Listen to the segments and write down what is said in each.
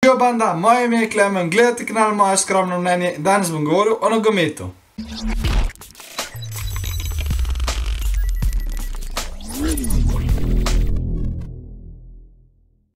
Yo banda, moje ime je Klemen, gledate kanal Moje skromno mnenje in danes bom govoril o nogometu.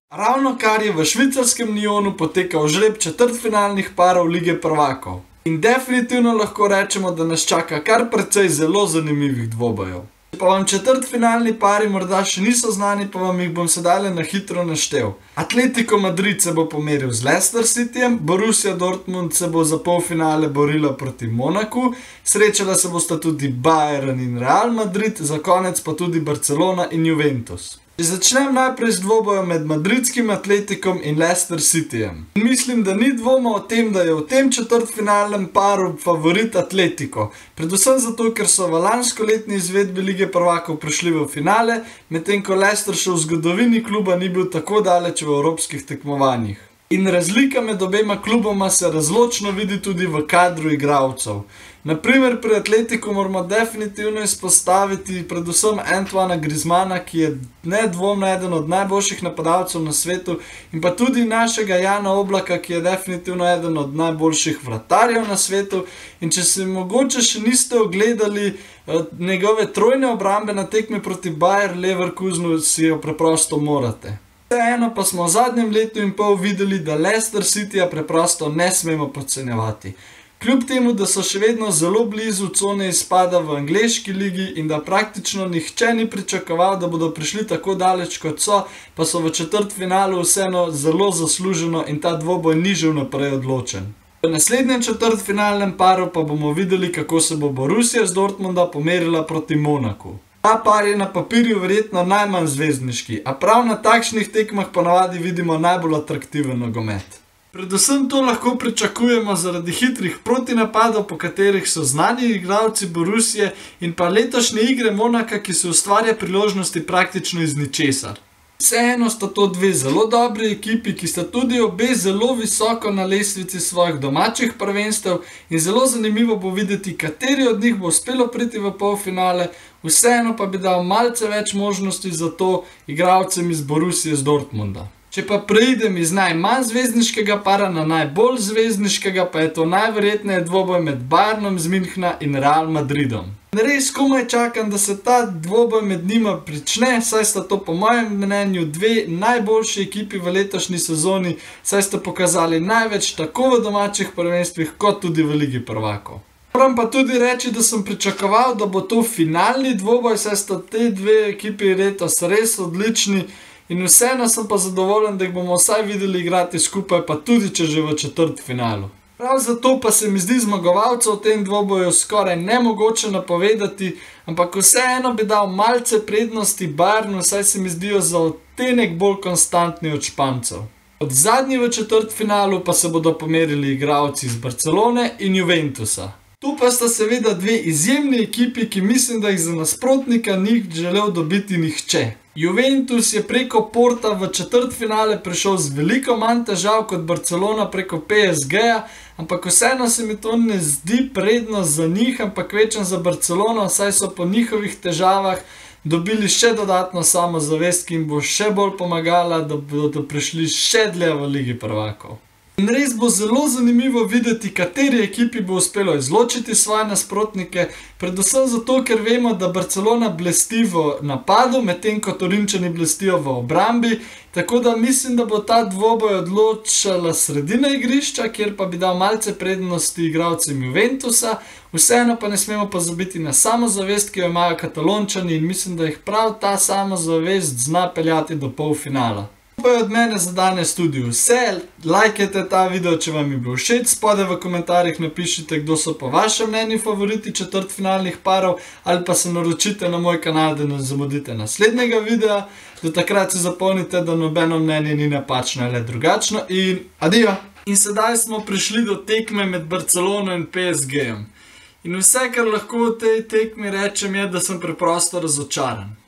Ravnokar je v švicarskem Lyonu potekal žreb četrtfinalnih parov Lige prvakov. In definitivno lahko rečemo, da nas čaka kar precej zelo zanimivih dvobojev. Če pa vam četrtfinalni pari morda še niso znani, pa vam jih bom sedaj na hitro naštel. Atletico Madrid se bo pomeril z Leicester Cityjem, Borussia Dortmund se bo za polfinale borila proti Monaku, srečala se bosta tudi Bayern in Real Madrid, za konec pa tudi Barcelona in Juventus. Če začnem najprej z dvobojem med madridskim Atleticom in Leicester Cityjem. Mislim, da ni dvoma o tem, da je v tem četrtfinalnem paru favorit Atletico. Predvsem zato, ker so v lanskoletni izvedbi Lige prvakov prišli v finale, medtem ko Leicester še v zgodovini kluba ni bil tako daleč v evropskih tekmovanjih. In razlika med obema kluboma se razločno vidi tudi v kadru igralcev. Naprimer, pri Atletiku moramo definitivno izpostaviti predvsem Antoana Griezmana, ki je nedvomno eden od najboljših napadalcev na svetu, in pa tudi našega Jana Oblaka, ki je definitivno eden od najboljših vratarjev na svetu. In če si mogoče še niste ogledali njegove trojne obrambe na tekmi proti Bayer Leverkusenu, si jo preprosto morate. Vseeno pa smo v zadnjem letu in pol videli, da Leicester Cityja preprosto ne smemo podcenjevati. Kljub temu, da so še vedno zelo blizu cone izpada v angleški ligi in da praktično nihče ni pričakoval, da bodo prišli tako daleč kot so, pa so v četrtfinalu vseeno zelo zasluženo in ta dvoboj ni že vnaprej odločen. V naslednjem četrtfinalnem paru pa bomo videli, kako se bo Borussia z Dortmunda pomerila proti Monaku. Ta par je na papirju verjetno najmanj zvezdniški, a prav na takšnih tekmah ponavadi vidimo najbolj atraktiven nogomet. Predvsem to lahko pričakujemo zaradi hitrih protinapadov, po katerih so znani igralci Borussije, in pa letošnje igre Monaka, ki se ustvarja priložnosti praktično iz ničesar. Vseeno sta to dve zelo dobri ekipi, ki sta tudi obe zelo visoko na lestvici svojih domačih prvenstev, in zelo zanimivo bo videti, kateri od njih bo uspelo priti v polfinale. Vseeno pa bi dal malce več možnosti za to igralcem iz Borussije z Dortmunda. Če pa preidem iz najmanj zvezdniškega para na najbolj zvezdniškega, pa je to najverjetneje dvoboj med Bayernom z Münchna in Real Madridom. Res komaj čakam, da se ta dvoboj med njima prične, saj sta to po mojem mnenju dve najboljši ekipi v letošnji sezoni, saj sta pokazali največ tako v domačih prvenstvih kot tudi v Ligi prvakov. Moram pa tudi reči, da sem pričakoval, da bo to finalni dvoboj, saj sta te dve ekipi letos res odlični. In vseeno sem pa zadovoljen, da jih bomo vsaj videli igrati skupaj, pa tudi če že v četrtfinalu. Prav zato pa se mi zdi zmagovalca v tem dvoboju skoraj nemogoče napovedati, ampak vseeno bi dal malce prednosti Bayernu, saj se mi zdijo za odtenek bolj konstantni od Špancev. Od zadnji v četrtfinalu pa se bodo pomerili igralci iz Barcelone in Juventusa. Tu pa sta seveda dve izjemni ekipi, ki mislim, da jih za nasprotnika ni želel dobiti nihče. Juventus je preko Porta v četrtfinale prišel z veliko manj težav kot Barcelona preko PSG-ja, ampak vseeno se mi to ne zdi prednost za njih, ampak večjem za Barcelono, saj so po njihovih težavah dobili še dodatno samozavest, ki jim bo še bolj pomagala, da bodo prišli še dlje v Ligi prvakov. In res bo zelo zanimivo videti, kateri ekipi bo uspelo izločiti svoje nasprotnike, predvsem zato, ker vemo, da Barcelona blesti v napadu, medtem ko Torinčani blestijo v obrambi, tako da mislim, da bo ta dvoboj odločala sredina igrišča, kjer pa bi dal malce prednosti igralcem Juventusa. Vseeno pa ne smemo pozabiti na samozavest, ki jo imajo Katalončani, in mislim, da jih prav ta samozavest zna peljati do polfinala. To je od mene za danes tudi vse. Lajkajte ta video, če vam je bil všeč, spodaj v komentarjih napišite, kdo so po vašem mnenju favoriti četrtfinalnih parov, ali pa se naročite na moj kanal, da ne zamudite naslednjega videa. Do takrat se zapomnite, da nobeno mnenje ni napačno, le drugačno, in adijo! In sedaj smo prišli do tekme med Barcelono in PSG-jem. In vse, kar lahko v tej tekmi rečem, je, da sem preprosto razočaran.